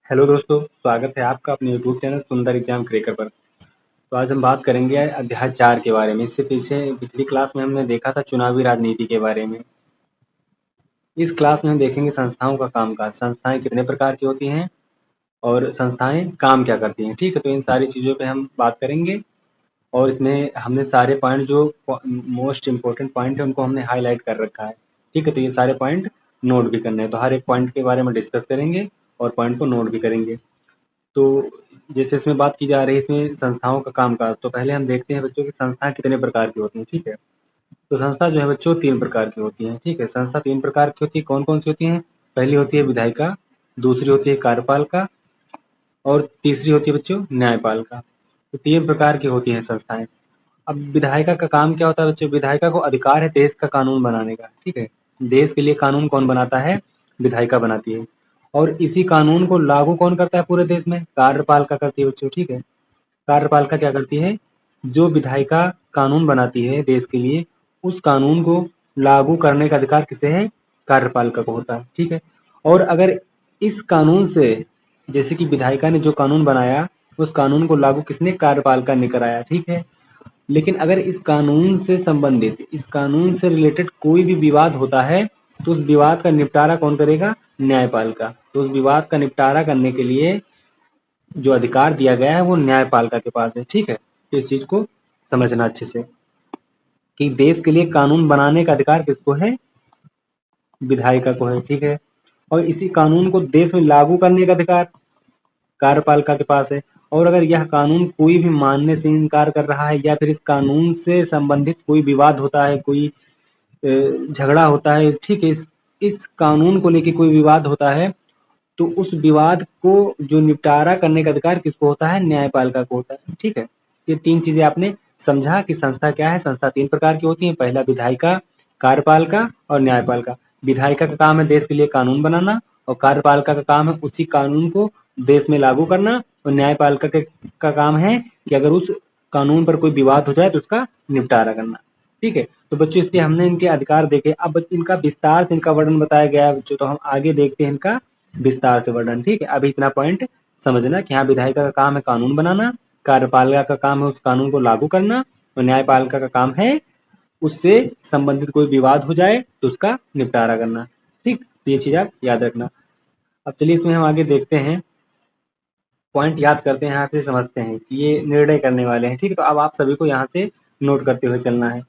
Hello दोस्तों, स्वागत है आपका अपने यूट्यूब चैनल सुंदर एग्जाम क्रैकर पर। तो आज हम बात करेंगे अध्याय 4 के बारे में। इससे पीछे पिछली क्लास में हमने देखा था चुनावी राजनीति के बारे में। इस क्लास में हम देखेंगे संस्थाओं का कामकाज, संस्थाएं कितने प्रकार की होती हैं और संस्थाएं काम क्या करती हैं। ठीक है, तो इन सारी चीज़ों पे हम बात करेंगे और इसमें हमने सारे पॉइंट जो मोस्ट इम्पोर्टेंट पॉइंट है उनको हमने हाईलाइट कर रखा है। ठीक है, तो ये सारे पॉइंट नोट भी करने हैं, तो हर एक पॉइंट के बारे में डिस्कस करेंगे और पॉइंट को नोट भी करेंगे। तो जैसे इसमें बात की जा रही है इसमें संस्थाओं का कामकाज, तो पहले हम देखते हैं बच्चों की संस्थाएं कितने प्रकार की होती हैं। ठीक है, तो संस्था जो है बच्चों 3 प्रकार की होती हैं। ठीक है, संस्था 3 प्रकार की होती है। कौन-कौन सी होती हैं? पहली होती है विधायिका, दूसरी होती है कार्यपालिका और तीसरी होती है बच्चों न्यायपालिका। तो 3 प्रकार की होती हैं संस्थाएं। अब विधायिका का काम क्या होता है बच्चों? विधायिका को अधिकार है देश का कानून बनाने का। ठीक है, देश के लिए कानून कौन बनाता है? विधायिका बनाती है। और इसी कानून को लागू कौन करता है पूरे देश में? कार्यपालिका करती है बच्चों। ठीक है, कार्यपालिका क्या करती है? जो विधायिका कानून बनाती है देश के लिए, उस कानून को लागू करने का अधिकार किसे है? कार्यपालिका को होता है। ठीक है, और अगर इस कानून से, जैसे कि विधायिका ने जो कानून बनाया, उस कानून को लागू किसने? कार्यपालिका ने कराया। ठीक है, लेकिन अगर इस कानून से संबंधित, इस कानून से रिलेटेड कोई भी विवाद होता है, तो उस विवाद का निपटारा कौन करेगा? न्यायपालिका। तो उस विवाद का निपटारा करने के लिए जो अधिकार दिया गया है वो न्यायपालिका के पास है। ठीक है, तो इस चीज को समझना अच्छे से कि देश के लिए कानून बनाने का अधिकार किसको है? विधायिका को है। ठीक है, और इसी कानून को देश में लागू करने का अधिकार कार्यपालिका के पास है। और अगर यह कानून कोई भी मानने से इनकार कर रहा है या फिर इस कानून से संबंधित कोई विवाद होता है, कोई झगड़ा होता है, ठीक है, इस कानून को लेके कोई विवाद होता है, तो उस विवाद को जो निपटारा करने का अधिकार किसको होता है? न्यायपालिका को होता है। ठीक है, ये 3 चीजें आपने समझा कि संस्था क्या है। संस्था 3 प्रकार की होती है। पहला विधायिका, कार्यपालिका और न्यायपालिका। विधायिका का काम है देश के लिए कानून बनाना और कार्यपालिका का काम है उसी कानून को देश में लागू करना और न्यायपालिका का काम है कि अगर उस कानून पर कोई विवाद हो जाए तो उसका निपटारा करना। ठीक है, तो बच्चों इसके हमने इनके अधिकार देखे। अब इनका विस्तार से इनका वर्णन बताया गया है बच्चों, तो हम आगे देखते हैं इनका विस्तार से वर्णन। ठीक है, अभी इतना पॉइंट समझना कि हाँ, विधायिका का काम है कानून बनाना, कार्यपालिका का काम है उस कानून को लागू करना और न्यायपालिका का काम है उससे संबंधित कोई विवाद हो जाए तो उसका निपटारा करना। ठीक, तो ये चीज आप याद रखना। अब चलिए इसमें हम आगे देखते हैं, पॉइंट याद करते हैं, यहाँ से समझते हैं कि ये निर्णय करने वाले हैं। ठीक है, तो अब आप सभी को यहाँ से नोट करते हुए चलना है।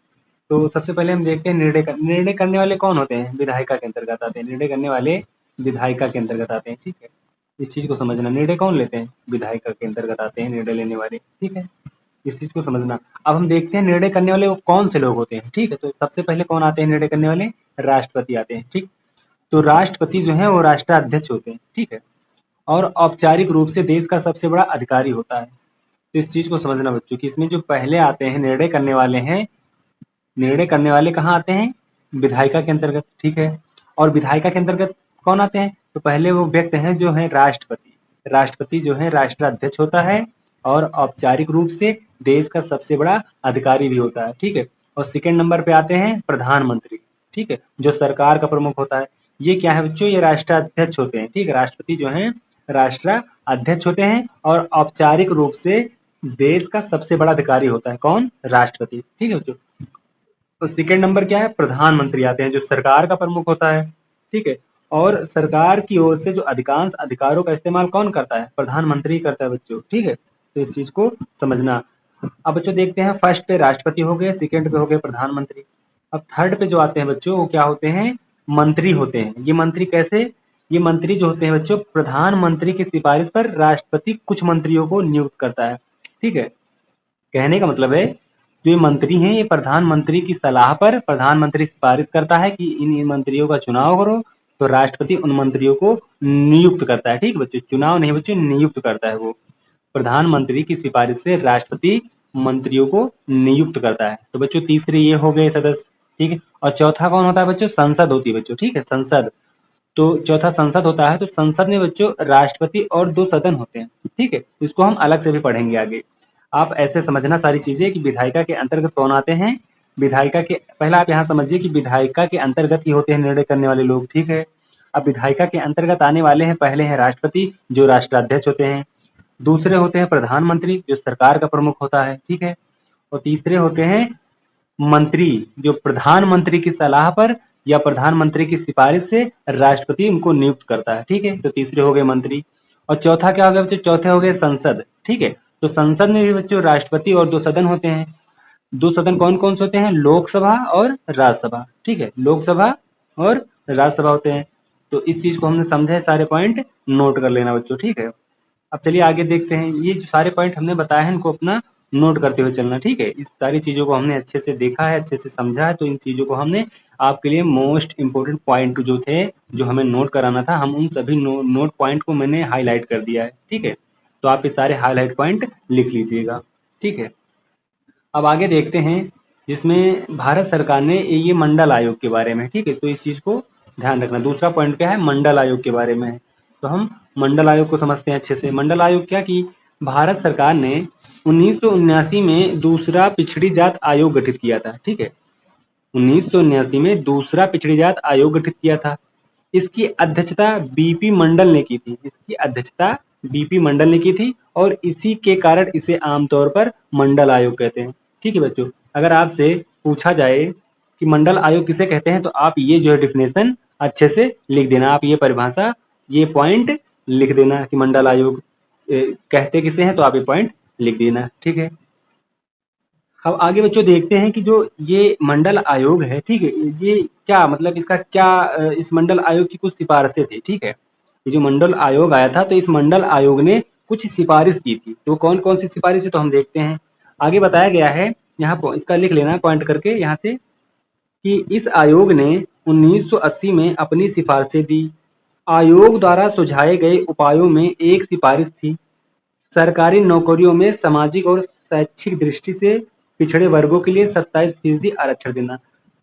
तो सबसे पहले हम देखते हैं निर्णय करने वाले कौन होते हैं? विधायिका के अंतर्गत आते हैं। निर्णय करने वाले विधायिका के अंतर्गत आते हैं। ठीक है, इस चीज को समझना। निर्णय कौन लेते हैं? विधायिका के अंतर्गत आते हैं निर्णय लेने वाले। ठीक है, इस चीज को समझना। अब हम देखते हैं निर्णय करने वाले वो कौन से लोग होते हैं। ठीक है, तो सबसे पहले कौन आते हैं निर्णय करने वाले? राष्ट्रपति आते हैं। ठीक, तो राष्ट्रपति जो है वो राष्ट्राध्यक्ष होते हैं। ठीक है, और औपचारिक रूप से देश का सबसे बड़ा अधिकारी होता है। तो इस चीज को समझना बच्चों कि इसमें जो पहले आते हैं निर्णय करने वाले हैं, निर्णय करने वाले कहाँ आते हैं? विधायिका के अंतर्गत। ठीक है, और विधायिका के अंतर्गत कौन आते हैं? तो पहले वो व्यक्ति हैं जो है राष्ट्रपति। राष्ट्रपति जो है राष्ट्राध्यक्ष होता है और औपचारिक रूप से देश का सबसे बड़ा अधिकारी भी होता है। ठीक है, और सेकंड नंबर पे आते हैं प्रधानमंत्री। ठीक है, जो सरकार का प्रमुख होता है। ये क्या है बच्चों? ये राष्ट्राध्यक्ष होते हैं। ठीक है, राष्ट्रपति जो है राष्ट्राध्यक्ष होते हैं और औपचारिक रूप से देश का सबसे बड़ा अधिकारी होता है। कौन? राष्ट्रपति। ठीक है बच्चों, तो सेकंड नंबर क्या है? प्रधानमंत्री आते हैं जो सरकार का प्रमुख होता है। ठीक है, और सरकार की ओर से जो अधिकांश अधिकारों का इस्तेमाल कौन करता है? प्रधानमंत्री करता है बच्चों। ठीक है, तो इस चीज को समझना। अब बच्चों देखते हैं, फर्स्ट पे राष्ट्रपति हो गए, सेकंड पे हो गए प्रधानमंत्री। अब थर्ड पे जो आते हैं बच्चों वो क्या होते हैं? मंत्री होते हैं। ये मंत्री कैसे? ये मंत्री जो होते हैं बच्चों, प्रधानमंत्री की सिफारिश पर राष्ट्रपति कुछ मंत्रियों को नियुक्त करता है। ठीक है, कहने का मतलब है जो ये मंत्री हैं ये प्रधानमंत्री की सलाह पर प्रधानमंत्री सिफारिश करता है कि इन मंत्रियों का चुनाव करो, तो राष्ट्रपति उन मंत्रियों को नियुक्त करता है। ठीक बच्चों, चुनाव नहीं बच्चों, नियुक्त करता है वो। प्रधानमंत्री की सिफारिश से राष्ट्रपति मंत्रियों को नियुक्त करता है। तो बच्चों तीसरे ये हो गए सदस्य। ठीक है, और चौथा कौन होता है बच्चों? संसद होती है बच्चों। ठीक है, संसद। तो चौथा संसद होता है। तो संसद में बच्चों राष्ट्रपति और 2 सदन होते हैं। ठीक है, इसको हम अलग से भी पढ़ेंगे आगे। आप ऐसे समझना सारी चीजें कि विधायिका के अंतर्गत कौन आते हैं। विधायिका के पहला आप यहाँ समझिए कि विधायिका के अंतर्गत ही होते हैं निर्णय करने वाले लोग। ठीक है, अब विधायिका के अंतर्गत आने वाले हैं, पहले हैं राष्ट्रपति जो राष्ट्राध्यक्ष होते हैं, दूसरे होते हैं प्रधानमंत्री जो सरकार का प्रमुख होता है, ठीक है, और तीसरे होते हैं मंत्री जो प्रधानमंत्री की सलाह पर या प्रधानमंत्री की सिफारिश से राष्ट्रपति उनको नियुक्त करता है, ठीक है, तो तीसरे हो गए मंत्री। और चौथा क्या हो गया बच्चों, चौथे हो गए संसद, ठीक है, तो संसद में भी बच्चों राष्ट्रपति और दो सदन होते हैं। दो सदन कौन कौन से होते हैं, लोकसभा और राज्यसभा, ठीक है, लोकसभा और राज्यसभा होते हैं। तो इस चीज को हमने समझा है, सारे पॉइंट नोट कर लेना बच्चों, ठीक है। अब चलिए आगे देखते हैं, ये जो सारे पॉइंट हमने बताए हैं इनको अपना नोट करते हुए चलना, ठीक है। इस सारी चीजों को हमने अच्छे से देखा है, अच्छे से समझा है, तो इन चीजों को हमने आपके लिए मोस्ट इंपोर्टेंट पॉइंट जो थे, जो हमें नोट कराना था, हम उन सभी नोट पॉइंट को मैंने हाईलाइट कर दिया है, ठीक है। तो आप ये सारे हाईलाइट पॉइंट लिख लीजिएगा, ठीक है। अब आगे देखते हैं जिसमें भारत सरकार ने ये मंडल आयोग के बारे में, ठीक है, तो इस चीज को ध्यान रखना। दूसरा पॉइंट क्या है, मंडल आयोग के बारे में है। तो हम मंडल आयोग को समझते हैं अच्छे से। मंडल आयोग क्या कि भारत सरकार ने 1979 में दूसरा पिछड़ी जात आयोग गठित किया था, ठीक है, 1979 में दूसरा पिछड़ी जात आयोग गठित किया था। इसकी अध्यक्षता बीपी मंडल ने की थी, इसकी अध्यक्षता बीपी मंडल ने की थी, और इसी के कारण इसे आमतौर पर मंडल आयोग कहते हैं, ठीक है बच्चों। अगर आपसे पूछा जाए कि मंडल आयोग किसे कहते हैं, तो आप ये जो है डिफिनेशन अच्छे से लिख देना, आप ये परिभाषा, ये पॉइंट लिख देना कि मंडल आयोग कहते किसे हैं, तो आप ये पॉइंट लिख देना, ठीक है। अब आगे बच्चों देखते हैं कि जो ये मंडल आयोग है, ठीक है, ये क्या मतलब इसका क्या इस मंडल आयोग की कुछ सिफारिशें थी, ठीक है। ये जो मंडल आयोग आया था, तो इस मंडल आयोग ने कुछ सिफारिश की थी, तो कौन कौन सी सिफारिश है तो हम देखते हैं। आगे बताया गया है, यहाँ पर इसका लिख लेना पॉइंट करके यहाँ से, कि इस आयोग ने 1980 में अपनी सिफारिशें दी। आयोग द्वारा सुझाए गए उपायों में एक सिफारिश थी सरकारी नौकरियों में सामाजिक और शैक्षिक दृष्टि से पिछड़े वर्गों के लिए 27% आरक्षण देना।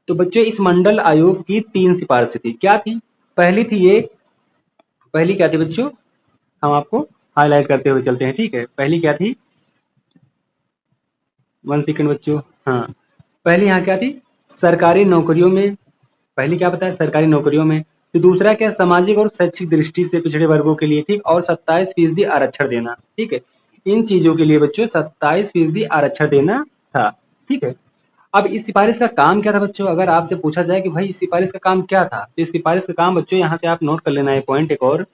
तो बच्चों इस मंडल आयोग की 3 सिफारिशें थी, क्या थी, पहली थी ये, पहली क्या थी बच्चों, हम आपको हाईलाइट करते हुए चलते हैं, ठीक है। पहली क्या थी, 1 सेकंड बच्चों, हाँ, पहली यहाँ क्या थी, सरकारी नौकरियों में, पहली क्या बताया, सरकारी नौकरियों में। तो दूसरा क्या, सामाजिक और शैक्षिक दृष्टि से पिछड़े वर्गों के लिए, ठीक, और 27% आरक्षण देना, ठीक है। इन चीजों के लिए बच्चों 27% आरक्षण देना था, ठीक है। अब इस सिफारिश का काम क्या था बच्चों, अगर आपसे पूछा जाए कि भाई इस सिफारिश का काम क्या था, तो इस सिफारिश का काम बच्चों यहाँ से आप नोट कर लेना है पॉइंट एक और,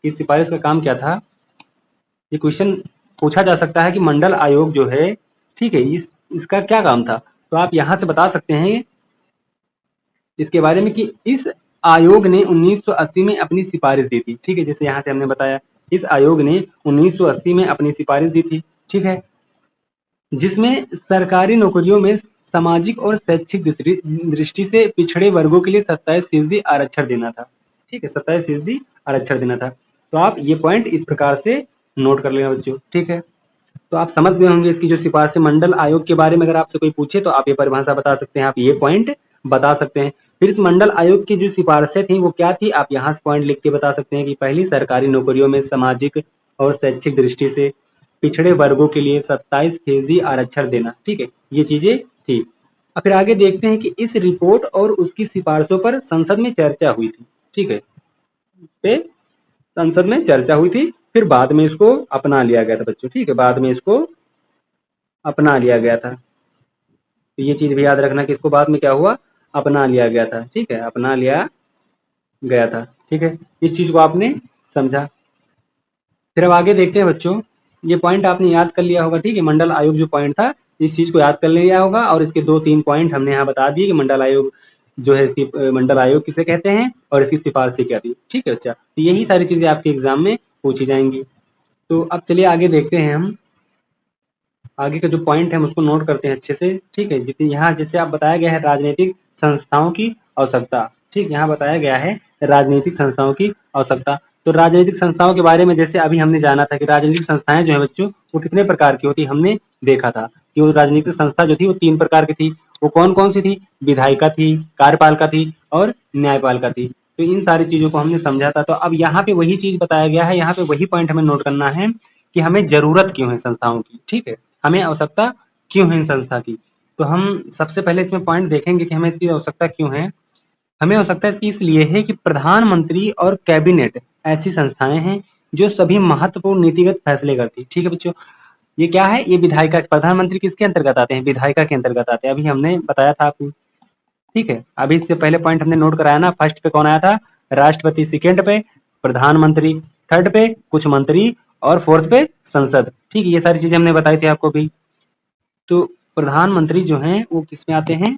इस सिफारिश का काम क्या था। ये क्वेश्चन पूछा जा सकता है कि मंडल आयोग जो है, ठीक है, इसका क्या काम था, तो आप यहाँ से बता सकते हैं इसके बारे में कि इस आयोग ने 1980 में अपनी सिफारिश दी थी, ठीक है, जैसे यहाँ से हमने बताया, इस आयोग ने 1980 में अपनी सिफारिश दी थी, ठीक है, जिसमें सरकारी नौकरियों में सामाजिक और शैक्षिक दृष्टि से पिछड़े वर्गों के लिए 27% आरक्षण देना था, ठीक है, 27% आरक्षण देना था। तो आप ये पॉइंट इस प्रकार से नोट कर लेना बच्चों, ठीक है। तो आप समझ गए होंगे इसकी जो सिफारिश, मंडल आयोग के बारे में अगर आपसे कोई पूछे तो आप ये परिभाषा बता सकते हैं, आप ये पॉइंट बता सकते हैं। फिर इस मंडल आयोग की जो सिफारिशें थी वो क्या थी, आप यहाँ से पॉइंट लिख के बता सकते हैं कि पहली, सरकारी नौकरियों में सामाजिक और शैक्षिक दृष्टि से पिछड़े वर्गों के लिए 27% आरक्षण देना, ठीक है, ये चीजें थी। अब फिर आगे देखते हैं कि इस रिपोर्ट और उसकी सिफारिशों पर संसद में चर्चा हुई थी, ठीक है, इस पे संसद में चर्चा हुई थी, फिर बाद में इसको अपना लिया गया था बच्चों, ठीक है, बाद में इसको अपना लिया गया था। तो ये चीज भी याद रखना कि इसको बाद में क्या हुआ, अपना लिया गया था, ठीक है, अपना लिया गया था, ठीक है, इस चीज को आपने समझा। फिर अब आगे देखते हैं बच्चों, ये पॉइंट आपने याद कर लिया होगा, ठीक है, मंडल आयोग जो पॉइंट था इस चीज को याद कर लिया होगा, और इसके 2-3 पॉइंट हमने यहाँ बता दिए कि मंडल आयोग जो है, इसकी मंडल आयोग किसे कहते हैं और इसकी सिफारिशें क्या थी, ठीक है बच्चा। तो यही सारी चीजें आपके एग्जाम में पूछी जाएंगी। तो अब चलिए आगे देखते हैं, हम आगे का जो पॉइंट है हम उसको नोट करते हैं अच्छे से, ठीक है। जितनी यहाँ जैसे आप बताया गया है राजनीतिक संस्थाओं की आवश्यकता, ठीक, यहाँ बताया गया है राजनीतिक संस्थाओं की आवश्यकता। तो राजनीतिक संस्थाओं के बारे में जैसे अभी हमने जाना था कि राजनीतिक संस्थाएं जो है बच्चों वो कितने प्रकार की होती, हमने देखा था कि वो राजनीतिक संस्था जो थी वो 3 प्रकार की थी। वो कौन कौन सी थी, विधायिका थी, कार्यपालिका थी और न्यायपालिका थी। तो इन सारी चीजों को हमने समझा था। तो अब यहाँ पे वही चीज बताया गया है, यहाँ पे वही पॉइंट हमें नोट करना है कि हमें जरूरत क्यों है संस्थाओं की, ठीक है, हमें आवश्यकता क्यों है इन संस्था की। तो हम सबसे पहले इसमें पॉइंट देखेंगे कि हमें इसकी आवश्यकता क्यों है। हमें आवश्यकता इसकी इसलिए है कि प्रधानमंत्री और कैबिनेट ऐसी संस्थाएं हैं जो सभी महत्वपूर्ण नीतिगत फैसले करती है। ठीक है बच्चों, ये क्या है, ये विधायिका, प्रधानमंत्री किसके अंतर्गत आते हैं, विधायिका के अंतर्गत आते हैं, अभी हमने बताया था आपको। ठीक है, अभी इससे पहले पॉइंट हमने नोट कराया ना, फर्स्ट पे कौन आया था, राष्ट्रपति, सेकंड पे प्रधानमंत्री, थर्ड पे कुछ मंत्री और फोर्थ पे संसद। ठीक है, ये सारी चीजें हमने बताई थी आपको भी। तो प्रधानमंत्री जो हैं वो किस में आते हैं,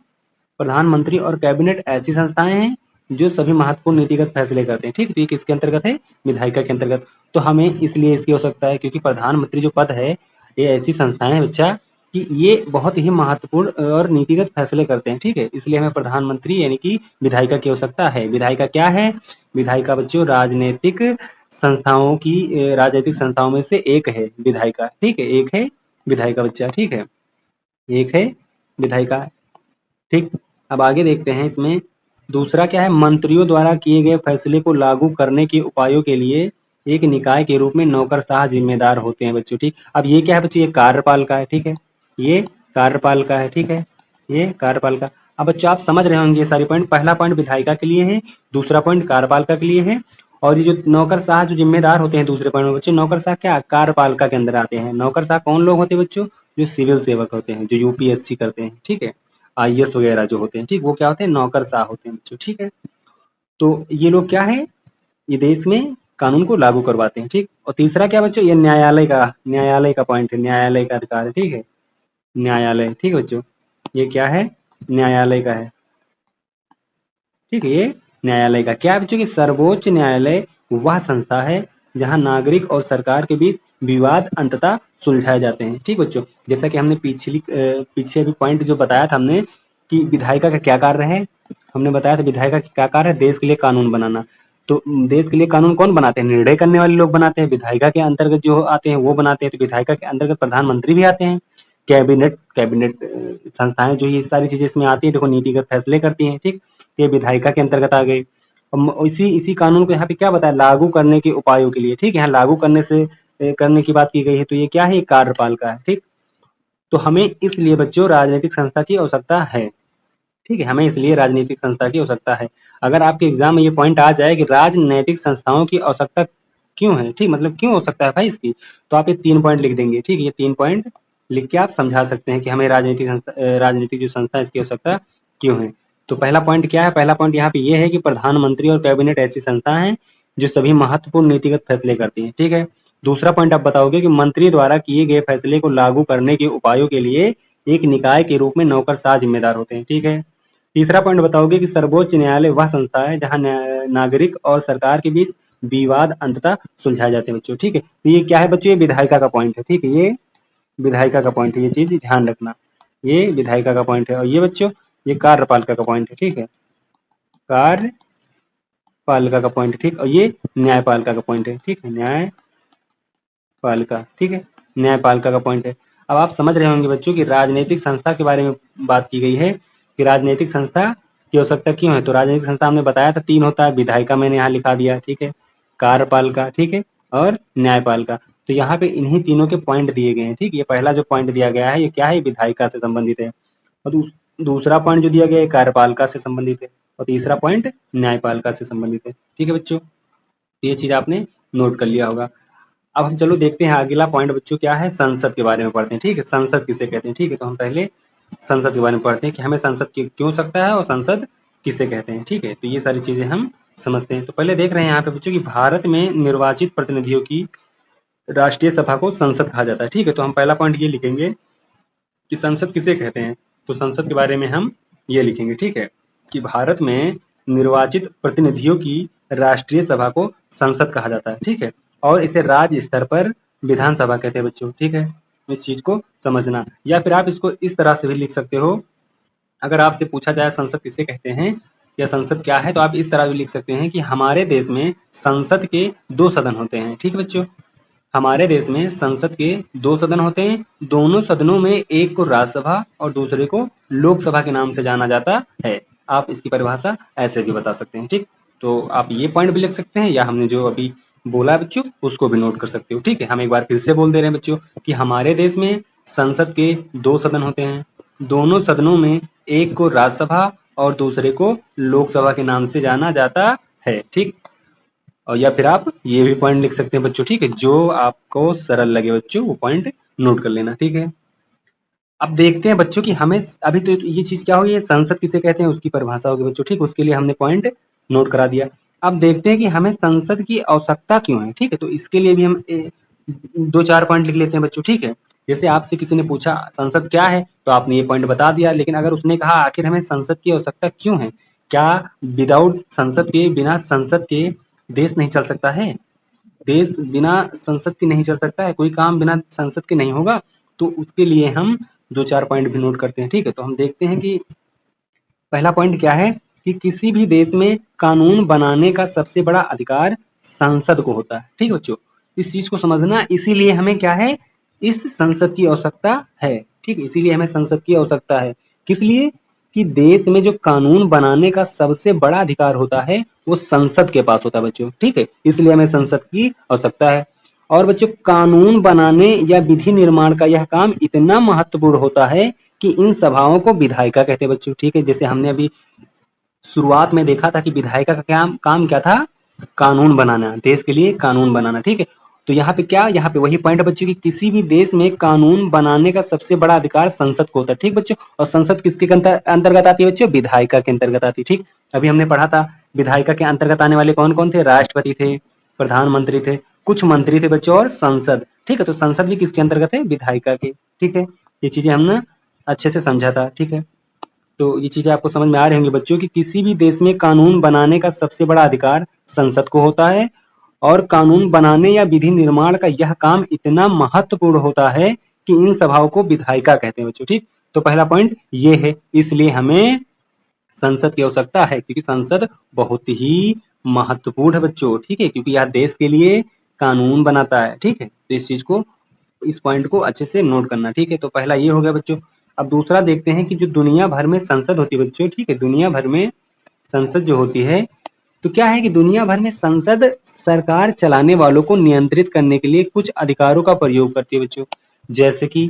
प्रधानमंत्री और कैबिनेट ऐसी संस्थाएं हैं जो सभी महत्वपूर्ण नीतिगत फैसले करते हैं। ठीक, तो ये किसके अंतर्गत है, विधायिका के अंतर्गत। तो हमें इसलिए इसकी आवश्यकता है क्योंकि प्रधानमंत्री जो पद है ये ऐसी संस्थाएं है बच्चा कि ये बहुत ही महत्वपूर्ण और नीतिगत फैसले करते हैं। ठीक है, इसलिए हमें प्रधानमंत्री यानी कि विधायिका की आवश्यकता है। विधायिका क्या है, विधायिका बच्चों राजनीतिक संस्थाओं की, राजनीतिक संस्थाओं में से एक है विधायिका। ठीक है, एक है विधायिका बच्चा। ठीक है, एक है विधायिका। ठीक, अब आगे देखते हैं इसमें दूसरा क्या है, मंत्रियों द्वारा किए गए फैसले को लागू करने के उपायों के लिए एक निकाय के रूप में नौकरशाह जिम्मेदार होते हैं बच्चों। ठीक, अब ये क्या है बच्चों, ये कार्यपालिका है। ठीक है, ये कार्यपालिका है। ठीक है, ये कार्यपालिका। अब बच्चों आप समझ रहे होंगे ये सारी पॉइंट, पहला पॉइंट विधायिका के लिए है, दूसरा पॉइंट कार्यपालिका के लिए है, और ये जो नौकरशाह जो जिम्मेदार होते हैं दूसरे पॉइंट में बच्चों, नौकरशाह क्या कार्यपालिका के अंदर आते हैं। नौकरशाह कौन लोग होते हैं बच्चों, जो सिविल सेवक होते हैं, जो यूपीएससी करते हैं। ठीक है, आईएएस वगैरह जो होते हैं, ठीक, वो क्या होते हैं, नौकरशाह होते हैं बच्चों। ठीक है, तो ये लोग क्या है, ये देश में कानून को लागू करवाते हैं। ठीक, और तीसरा क्या बच्चों, ये न्यायालय का पॉइंट है, न्यायालय का अधिकार है। ठीक है, न्यायालय। ठीक है बच्चों, ये क्या है, न्यायालय का है। ठीक है, ये न्यायालय का क्या है बच्चों की, सर्वोच्च न्यायालय वह संस्था है जहां नागरिक और सरकार के बीच विवाद अंततः सुलझाए जाते हैं। ठीक बच्चों, जैसा कि हमने पीछे भी पॉइंट जो बताया था हमने कि विधायिका का क्या कार्य है, हमने बताया था विधायिका का क्या कार्य है, देश के लिए कानून बनाना। तो देश के लिए कानून कौन बनाते हैं, निर्णय करने वाले लोग बनाते हैं, विधायिका के अंतर्गत जो आते हैं वो बनाते हैं। तो विधायिका के अंतर्गत प्रधानमंत्री भी आते हैं, कैबिनेट कैबिनेट संस्थाएं जो ये सारी चीजें इसमें आती है, देखो नीतिगत फैसले करती हैं। ठीक, ये विधायिका के अंतर्गत आ गई। इसी इसी कानून को यहाँ पे क्या बताया, लागू करने के उपायों के लिए। ठीक, यहाँ लागू करने की बात की गई है, तो ये क्या है, कार्यपालिका है। ठीक, तो हमें इसलिए बच्चों राजनीतिक संस्था की आवश्यकता है। ठीक है, हमें इसलिए राजनीतिक संस्था की आवश्यकता है। अगर आपके एग्जाम में ये पॉइंट आ जाए कि राजनैतिक संस्थाओं की आवश्यकता क्यों है, ठीक, मतलब क्यों हो सकता है भाई इसकी, तो आप ये 3 पॉइंट लिख देंगे। ठीक, ये 3 पॉइंट लिख के आप समझा सकते हैं कि हमें राजनीतिक जो संस्था है इसकी आवश्यकता क्यों है। तो पहला पॉइंट क्या है, पहला पॉइंट यहाँ पे ये है कि प्रधानमंत्री और कैबिनेट ऐसी संस्था है जो सभी महत्वपूर्ण नीतिगत फैसले करती है। ठीक है, दूसरा पॉइंट आप बताओगे कि मंत्री द्वारा किए गए फैसले को लागू करने के उपायों के लिए एक निकाय के रूप में नौकरशाह जिम्मेदार होते हैं। ठीक है, तीसरा पॉइंट बताओगे कि सर्वोच्च न्यायालय वह संस्था है जहां नागरिक और सरकार के बीच विवाद अंततः सुलझाए जाते हैं बच्चों। ठीक है, तो ये क्या है बच्चों, ये विधायिका का पॉइंट है। ठीक है, ये विधायिका का पॉइंट है, ये चीज ध्यान रखना, ये विधायिका का पॉइंट है। और ये बच्चों ये कार्यपालिका का पॉइंट है। ठीक है, कार्यपालिका का पॉइंट है। ठीक, और ये न्यायपालिका का पॉइंट है। ठीक है, न्यायपालिका। ठीक है, न्यायपालिका का पॉइंट है। अब आप समझ रहे होंगे बच्चों कि राजनीतिक संस्था के बारे में बात की गई है कि राजनीतिक संस्था की आवश्यकता क्यों है। तो राजनीतिक संस्था हमने बताया था 3 होता है, विधायिका मैंने यहाँ लिखा दिया। ठीक है, कार्यपालिका, ठीक है, और न्यायपालिका। तो यहाँ पे इन्हीं तीनों के पॉइंट दिए गए हैं। ठीक, ये पहला जो पॉइंट दिया गया है ये क्या है, विधायिका से संबंधित है, और दूसरा पॉइंट जो दिया गया है कार्यपालिका से संबंधित है, और तीसरा पॉइंट न्यायपालिका से संबंधित है। ठीक है बच्चों, ये चीज आपने नोट कर लिया होगा। अब हम चलो देखते हैं अगला पॉइंट बच्चों क्या है, संसद के बारे में पढ़ते हैं। ठीक है, संसद किसे कहते हैं। ठीक है, तो हम पहले संसद के बारे में पढ़ते हैं कि हमें संसद क्यों सकता है और संसद किसे कहते हैं। ठीक है, तो ये सारी चीजें हम समझते हैं। तो पहले देख रहे हैं यहाँ पे बच्चों कि भारत में निर्वाचित प्रतिनिधियों की राष्ट्रीय सभा को संसद कहा जाता है। ठीक है, तो हम पहला पॉइंट ये लिखेंगे कि संसद किसे कहते हैं। तो संसद के बारे में हम ये लिखेंगे। ठीक है, कि भारत में निर्वाचित प्रतिनिधियों की राष्ट्रीय सभा को संसद कहा जाता है। ठीक है, और इसे राज्य स्तर पर विधानसभा कहते हैं बच्चों। ठीक है, इस चीज को समझना, या फिर आप इसको इस तरह से भी लिख सकते हो, अगर आपसे पूछा जाए संसद किसे कहते हैं या संसद क्या है, तो आप इस तरह भी लिख सकते हैं कि हमारे देश में संसद के 2 सदन होते हैं। ठीक है बच्चों, हमारे देश में संसद के 2 सदन होते हैं, दोनों सदनों में एक को राज्यसभा और दूसरे को लोकसभा के नाम से जाना जाता है। आप इसकी परिभाषा ऐसे भी बता सकते हैं। ठीक, तो आप ये पॉइंट भी लिख सकते हैं, या हमने जो अभी बोला बच्चों उसको भी नोट कर सकते हो। ठीक है, हम एक बार फिर से बोल दे रहे हैं बच्चों कि हमारे देश में संसद के 2 सदन होते हैं, दोनों सदनों में एक को राज्यसभा और दूसरे को लोकसभा के नाम से जाना जाता है। ठीक, और या फिर आप ये भी पॉइंट लिख सकते हैं बच्चों। ठीक है, जो आपको सरल लगे बच्चों वो पॉइंट नोट कर लेना। ठीक है, अब देखते हैं बच्चों कि हमें अभी तो ये चीज क्या होगी, संसद किसे कहते हैं उसकी परिभाषा होगी बच्चों। ठीक, उसके लिए हमने पॉइंट नोट करा दिया। अब देखते हैं कि हमें संसद की आवश्यकता क्यों है। ठीक है, तो इसके लिए भी हम दो चार पॉइंट लिख लेते हैं बच्चों। ठीक है, जैसे आपसे किसी ने पूछा संसद क्या है, तो आपने ये पॉइंट बता दिया, लेकिन अगर उसने कहा आखिर हमें संसद की आवश्यकता क्यों है, क्या विदाउट संसद के, बिना संसद के देश नहीं चल सकता है? देश बिना संसद के नहीं चल सकता है, कोई काम बिना संसद के नहीं होगा। तो उसके लिए हम दो चार पॉइंट भी नोट करते हैं। ठीक है, तो हम देखते हैं कि पहला पॉइंट क्या है कि किसी भी देश में कानून बनाने का सबसे बड़ा अधिकार संसद को होता है। ठीक है बच्चों, इस चीज को समझना, इसीलिए हमें क्या है, इस संसद की आवश्यकता है। ठीक है, इसीलिए हमें संसद की आवश्यकता है। किस लिए? कि देश में जो कानून बनाने का सबसे बड़ा अधिकार होता है वो संसद के पास होता है बच्चों। ठीक है, इसलिए हमें संसद की आवश्यकता है। और बच्चों, कानून बनाने या विधि निर्माण का यह काम इतना महत्वपूर्ण होता है कि इन सभाओं को विधायिका कहते हैं बच्चों। ठीक है, जैसे हमने अभी शुरुआत में देखा था कि विधायिका का काम क्या था, कानून बनाना, देश के लिए कानून बनाना। ठीक है, तो यहाँ पे क्या, यहाँ पे वही पॉइंट है बच्चों कि किसी भी देश में कानून बनाने का सबसे बड़ा अधिकार संसद को होता है। ठीक बच्चों, और संसद किसके अंतर्गत आती है बच्चों? विधायिका के अंतर्गत आती है। ठीक, अभी हमने पढ़ा था विधायिका के अंतर्गत आने वाले कौन कौन थे? राष्ट्रपति थे, प्रधानमंत्री थे, कुछ मंत्री थे बच्चों, और संसद। ठीक है, तो संसद भी किसके अंतर्गत है? विधायिका के। ठीक है, ये चीजें हमने अच्छे से समझा था। ठीक है, तो ये चीजें आपको समझ में आ रही होंगी बच्चों कि किसी भी देश में कानून बनाने का सबसे बड़ा अधिकार संसद को होता है, और कानून बनाने या विधि निर्माण का यह काम इतना महत्वपूर्ण होता है कि इन सभाओं को विधायिका कहते हैं बच्चों। ठीक, तो पहला पॉइंट ये है, इसलिए हमें संसद की आवश्यकता है, क्योंकि संसद बहुत ही महत्वपूर्ण है बच्चों। ठीक है, क्योंकि यह देश के लिए कानून बनाता है। ठीक है, तो इस चीज को, इस पॉइंट को अच्छे से नोट करना। ठीक है, तो पहला ये हो गया बच्चों। अब दूसरा देखते हैं कि जो दुनिया भर में संसद होती है बच्चों। ठीक है, दुनिया भर में संसद जो होती है, तो क्या है कि दुनिया भर में संसद सरकार चलाने वालों को नियंत्रित करने के लिए कुछ अधिकारों का प्रयोग करती है बच्चों। जैसे कि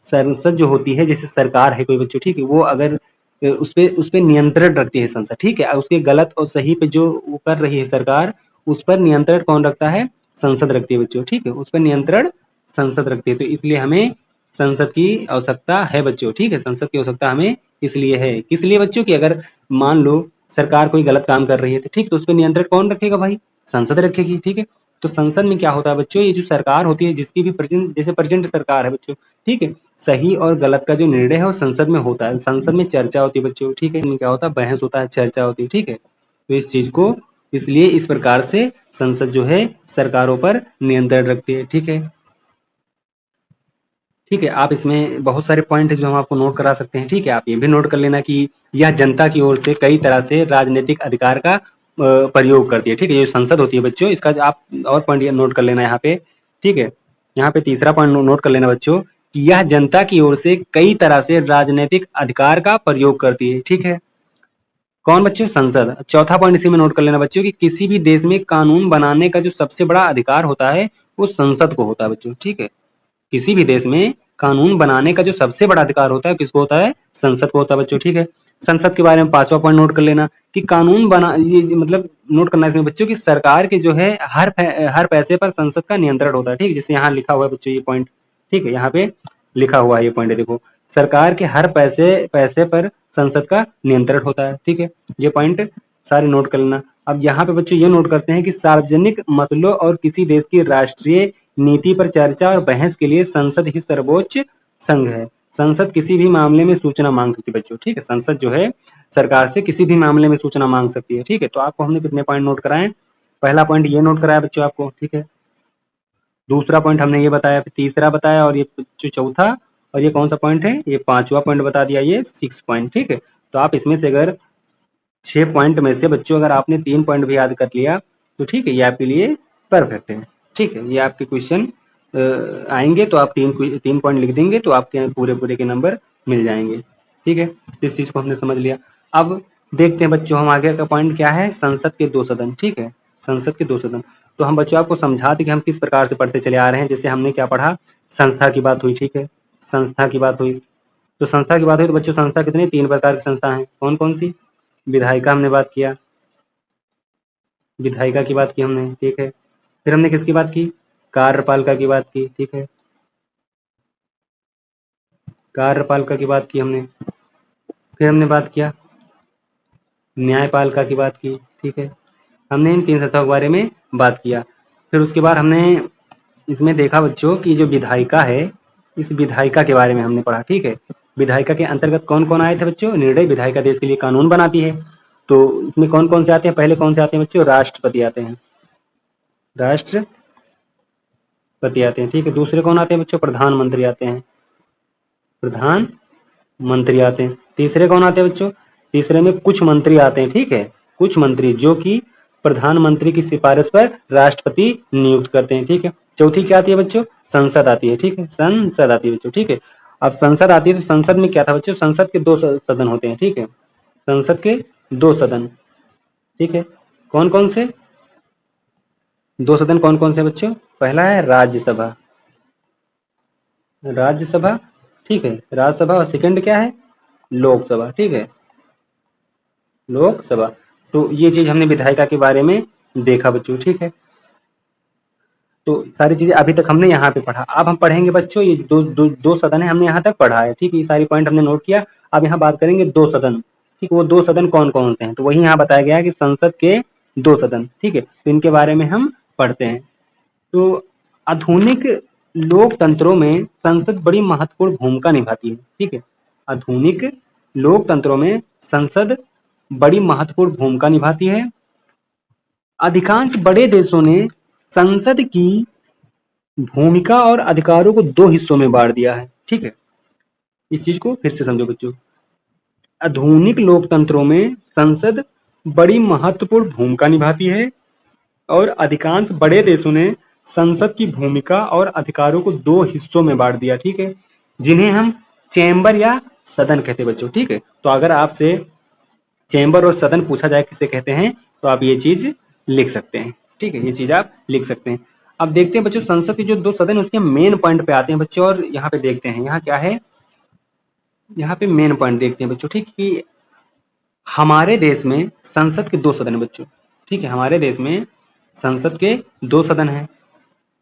संसद जो होती है, जैसे सरकार है कोई बच्चों, ठीक है, वो अगर उस पे नियंत्रण रखती है संसद। ठीक है, उसके गलत और सही पे जो वो कर रही है सरकार, उस पर नियंत्रण कौन रखता है? संसद रखती है बच्चों। ठीक है, उस पर नियंत्रण संसद रखती है। तो इसलिए हमें संसद की आवश्यकता है बच्चों। ठीक है, संसद की आवश्यकता हमें इसलिए है। किस लिए बच्चों? कि अगर मान लो सरकार कोई गलत काम कर रही है, तो ठीक, तो उस पर नियंत्रण कौन रखेगा भाई? संसद रखेगी। ठीक है, तो संसद में क्या होता है बच्चों, ये जो सरकार होती है, जिसकी भी प्रेजेंट, जैसे प्रेजेंट सरकार है बच्चों, ठीक है, सही और गलत का जो निर्णय है वो संसद में होता है। संसद में चर्चा होती है बच्चों। ठीक है, क्या होता है? बहस होता है, चर्चा होती है। ठीक है, तो इस चीज को, इसलिए इस प्रकार से संसद जो है सरकारों पर नियंत्रण रखती है। ठीक है, ठीक है, आप इसमें बहुत सारे पॉइंट है जो हम आपको नोट करा सकते हैं। ठीक है, आप ये भी नोट कर लेना कि यह जनता की ओर से कई तरह से राजनीतिक अधिकार का प्रयोग करती है। ठीक है, ये संसद होती है बच्चों, इसका आप और पॉइंट नोट कर लेना यहाँ पे। ठीक है, यहाँ पे तीसरा पॉइंट नोट कर लेना बच्चों कि यह जनता की ओर से कई तरह से राजनीतिक अधिकार का प्रयोग करती है। ठीक है, कौन बच्चों? संसद। चौथा पॉइंट इसी में नोट कर लेना बच्चों कि किसी भी देश में कानून बनाने का जो सबसे बड़ा अधिकार होता है वो संसद को होता है बच्चों। ठीक है, किसी भी देश में कानून बनाने का जो सबसे बड़ा अधिकार होता है किसको होता है? संसद को होता है बच्चों। ठीक है, संसद के बारे में पांचवा पॉइंट नोट कर लेना कि कानून बना, ये मतलब नोट करना है इसमें बच्चों कि सरकार के जो है हर पैसे पर संसद का नियंत्रण होता है। ठीक है, जैसे यहाँ लिखा हुआ है बच्चों ये पॉइंट। ठीक है, यहाँ पे लिखा हुआ है ये पॉइंट, देखो, सरकार के हर पैसे पैसे पर संसद का नियंत्रण होता है। ठीक है, ये पॉइंट सारे नोट कर लेना। अब यहाँ पे बच्चों ये नोट करते हैं कि सार्वजनिक मसलों और किसी देश की राष्ट्रीय नीति पर चर्चा और बहस के लिए संसद ही सर्वोच्च संघ है। संसद किसी भी मामले में सूचना मांग सकती है बच्चों। ठीक है, संसद जो है सरकार से किसी भी मामले में सूचना मांग सकती है। ठीक है, तो आपको हमने कितने पॉइंट नोट कराए? पहला पॉइंट ये नोट कराया बच्चों आपको। ठीक है, दूसरा पॉइंट हमने ये बताया, फिर तीसरा बताया, और ये जो चौथा, और ये कौन सा पॉइंट है? ये पांचवा पॉइंट बता दिया, ये 6 पॉइंट। ठीक है, तो आप इसमें से अगर 6 पॉइंट में से बच्चों अगर आपने 3 पॉइंट भी याद कर लिया तो ठीक है, ये आपके लिए परफेक्ट है। ठीक है, ये आपके क्वेश्चन आएंगे तो आप 3 पॉइंट लिख देंगे तो आपके पूरे पूरे के नंबर मिल जाएंगे। ठीक है, तो इस चीज को हमने समझ लिया। अब देखते हैं बच्चों, हम आगे का पॉइंट क्या है? संसद के 2 सदन। ठीक है, संसद के 2 सदन। तो हम बच्चों आपको समझा दें कि हम किस प्रकार से पढ़ते चले आ रहे हैं। जैसे हमने क्या पढ़ा? संस्था की बात हुई। ठीक है, संस्था की बात हुई, तो संस्था की बात हुई तो बच्चों संस्था कितनी? 3 प्रकार की संस्था है। कौन कौन सी? विधायिका हमने बात किया, विधायिका की बात की हमने, ठीक है। फिर हमने किसकी बात की, कार्यपालिका की बात की, ठीक है, कार्यपालिका की बात की हमने। फिर हमने बात किया न्यायपालिका की बात की, ठीक है। हमने इन 3 सत्ताओं के बारे में बात किया। फिर उसके बाद हमने इसमें देखा बच्चों कि जो विधायिका है, इस विधायिका के बारे में हमने पढ़ा, ठीक है। विधायिका के अंतर्गत कौन कौन आए थे बच्चों, निर्णय विधायिका देश के लिए कानून बनाती है। तो इसमें कौन कौन से आते हैं, पहले कौन से आते हैं बच्चों, राष्ट्रपति आते हैं, राष्ट्रपति आते हैं, ठीक है। दूसरे कौन आते हैं बच्चों, प्रधानमंत्री आते हैं, प्रधानमंत्री आते हैं। तीसरे कौन आते हैं बच्चों, तीसरे में कुछ मंत्री आते हैं, ठीक है, कुछ मंत्री जो कि प्रधानमंत्री की सिफारिश पर राष्ट्रपति नियुक्त करते हैं, ठीक है। चौथी क्या आती है बच्चों, संसद आती है, ठीक है, संसद आती है बच्चों, ठीक है। अब संसद आती है तो संसद में क्या था बच्चों, संसद के 2 सदन होते हैं, ठीक है, संसद के 2 सदन, ठीक है। कौन कौन से 2 सदन, कौन कौन से बच्चों, पहला है राज्यसभा, राज्यसभा, ठीक है, राज्यसभा, और सेकंड क्या है, लोकसभा, ठीक है, लोकसभा। तो ये चीज हमने विधायिका के बारे में देखा बच्चों, ठीक है। तो सारी चीजें अभी तक हमने यहाँ पे पढ़ा। अब हम पढ़ेंगे बच्चों ये दो सदन है, हमने यहाँ तक पढ़ा है, ठीक है, ये सारी पॉइंट हमने नोट किया। अब यहाँ बात करेंगे 2 सदन, ठीक है, वो 2 सदन कौन कौन से हैं, तो वही यहाँ बताया गया है कि संसद के 2 सदन, ठीक है, तो इनके बारे में हम पढ़ते हैं। तो आधुनिक लोकतंत्रों में संसद बड़ी महत्वपूर्ण भूमिका निभाती है, ठीक है, आधुनिक लोकतंत्रों में संसद बड़ी महत्वपूर्ण भूमिका निभाती है। अधिकांश बड़े देशों ने संसद की भूमिका और अधिकारों को 2 हिस्सों में बांट दिया है, ठीक है। इस चीज को फिर से समझो बच्चों, आधुनिक लोकतंत्रों में संसद बड़ी महत्वपूर्ण भूमिका निभाती है और अधिकांश बड़े देशों ने संसद की भूमिका और अधिकारों को 2 हिस्सों में बांट दिया, ठीक है, जिन्हें हम चैम्बर या सदन कहते हैं बच्चों, ठीक है। तो अगर आपसे चैम्बर और सदन पूछा जाए किसे कहते हैं, तो आप ये चीज लिख सकते हैं, ठीक है, ये चीज आप लिख सकते हैं। अब देखते हैं बच्चों संसद के जो 2 सदन उसके मेन पॉइंट पे आते हैं बच्चों, और यहाँ पे देखते हैं यहाँ क्या है, यहाँ पे मेन पॉइंट देखते हैं बच्चों, ठीक, कि हमारे देश में संसद के 2 सदन है बच्चों, ठीक है, हमारे देश में संसद के 2 सदन हैं।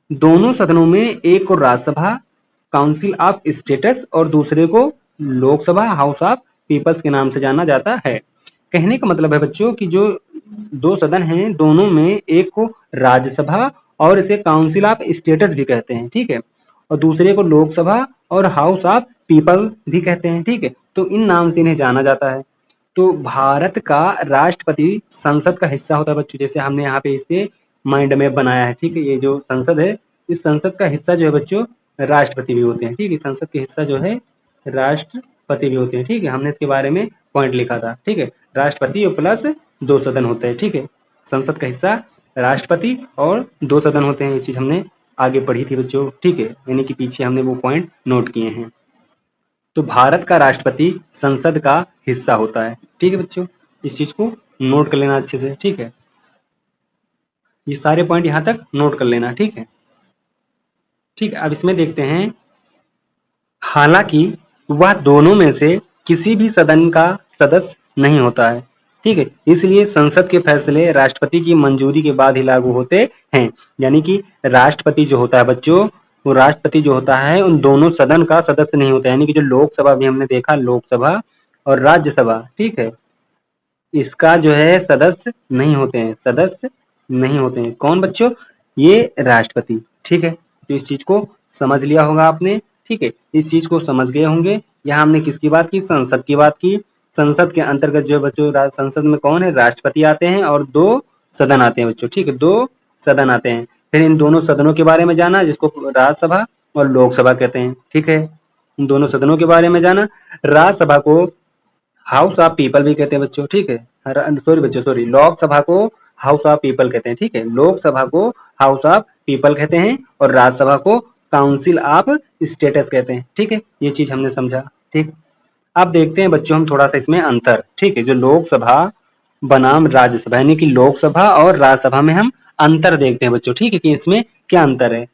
दोनों सदनों में एक को राज्यसभा काउंसिल ऑफ स्टेट्स और दूसरे को लोकसभा हाउस ऑफ पीपल्स के नाम से जाना जाता है। कहने का मतलब है बच्चों कि जो 2 सदन हैं दोनों में एक को राज्यसभा और इसे काउंसिल ऑफ स्टेट्स भी कहते हैं, ठीक है, और दूसरे को लोकसभा और हाउस ऑफ पीपल भी कहते हैं, ठीक है। तो इन नाम से इन्हें जाना जाता है। तो भारत का राष्ट्रपति संसद का हिस्सा होता है बच्चों, जैसे हमने यहाँ पे इसे माइंड मैप बनाया है, ठीक है, ये जो संसद है इस संसद का हिस्सा जो है बच्चों राष्ट्रपति भी होते हैं, ठीक है, संसद के हिस्सा जो है राष्ट्रपति भी होते हैं, ठीक है, हमने इसके बारे में पॉइंट लिखा था, ठीक है, राष्ट्रपति और प्लस 2 सदन होते हैं, ठीक है, संसद का हिस्सा राष्ट्रपति और 2 सदन होते हैं, ये चीज हमने आगे पढ़ी थी बच्चों, ठीक है, यानी कि पीछे हमने वो पॉइंट नोट किए हैं। तो भारत का राष्ट्रपति संसद का हिस्सा होता है, ठीक है बच्चों, इस चीज को नोट कर लेना अच्छे से, ठीक है, ये सारे पॉइंट यहां तक नोट कर लेना, ठीक है, ठीक है। अब इसमें देखते हैं, हालांकि वह दोनों में से किसी भी सदन का सदस्य नहीं होता है, ठीक है, इसलिए संसद के फैसले राष्ट्रपति की मंजूरी के बाद ही लागू होते हैं। यानी कि राष्ट्रपति जो होता है बच्चों, वो राष्ट्रपति जो होता है उन दोनों सदन का सदस्य नहीं होता है, यानी कि जो लोकसभा भी हमने देखा, लोकसभा और राज्यसभा, ठीक है, इसका जो है सदस्य नहीं होते हैं, सदस्य नहीं होते हैं, कौन बच्चों, ये राष्ट्रपति, ठीक है। तो इस चीज को समझ लिया होगा आपने, ठीक है, इस चीज को समझ गए होंगे। यहाँ हमने किसकी बात की, संसद की बात की। संसद के अंतर्गत जो बच्चों संसद में कौन है, राष्ट्रपति आते हैं और 2 सदन आते हैं बच्चों, ठीक है, 2 सदन आते हैं। फिर इन दोनों सदनों के बारे में जाना जिसको राज्यसभा और लोकसभा कहते हैं, ठीक है, इन दोनों सदनों के बारे में जाना। राज्यसभा को हाउस ऑफ पीपल भी कहते हैं बच्चों, ठीक है, सॉरी बच्चों, सॉरी, लोकसभा को हाउस ऑफ पीपल कहते हैं, ठीक है, लोकसभा को हाउस ऑफ पीपल कहते हैं और राज्यसभा को काउंसिल ऑफ स्टेट्स कहते हैं, ठीक है, ये चीज हमने समझा, ठीक। अब देखते हैं बच्चों हम थोड़ा सा इसमें अंतर, ठीक है, जो लोकसभा बनाम राज्यसभा, यानी कि लोकसभा और राज्यसभा में हम अंतर देखते हैं बच्चों, ठीक है, कि इसमें क्या अंतर है।